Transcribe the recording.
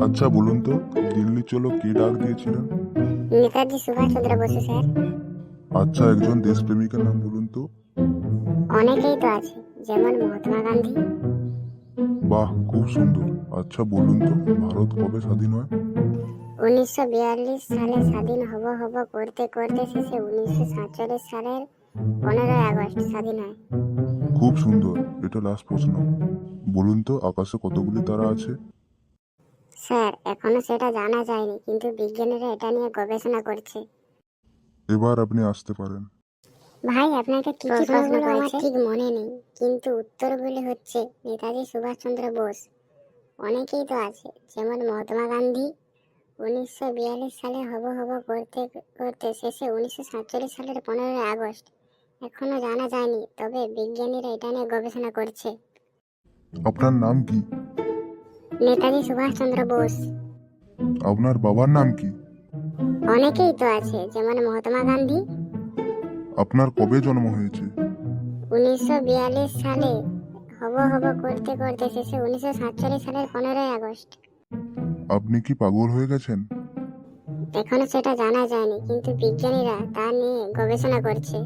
আচ্ছা বলুন তো, দিল্লি চলো কে ডাক দিয়েছিলেন? নেতাজি সুভাষচন্দ্র বসু স্যার। আচ্ছা, একজন দেশপ্রেমিকের নাম বলুন তো। অনেকেই তো আছে, যেমন মহাত্মা গান্ধী। বাহ, খুব সুন্দর। আচ্ছা বলুন তো, ভারত কবে স্বাধীন হয়? 1942 সালে স্বাধীন হব হব করতে করতে শেষে 1947 সালের 15ই আগস্ট স্বাধীন হয়। খুব সুন্দর। এটা লাস্ট প্রশ্ন। বলুন তো, আকাশে কতগুলি তারা আছে? স্যার, এখনো সেটা জানা যায়নি, কিন্তু বিজ্ঞানীরা এটা নিয়ে গবেষণা করছে। এবার আপনি আসতে পারেন। ভাই, আপনাকে কি কি প্রশ্ন আমার ঠিক মনে নেই, কিন্তু উত্তরগুলি হচ্ছে নেতাজি সুভাষচন্দ্র বোস। অনেকেই তো আছে, যেমন মহাত্মা গান্ধী। 1942 সালে হব হব করতে করতে শেষে 1947 সালের 15ই আগস্ট এখনো জানা যায়নি, তবে বিজ্ঞানীরা এটা নিয়ে গবেষণা করছে। আপনার নাম কি? নেতাজি সুভাষচন্দ্র বোস। আপনার বাবার নাম কি? অনেকেই তো আছে, যেমন মহাত্মা গান্ধী। আপনার কবে জন্ম হয়েছে? 1942 সালে হব হব করতে করতে শেষে 1947 সালের 15ই আগস্ট। আপনি কি পাগল হয়ে গেছেন? এখনো সেটা জানা যায়নি, কিন্তু বিজ্ঞানীরা তা নিয়ে গবেষণা করছে।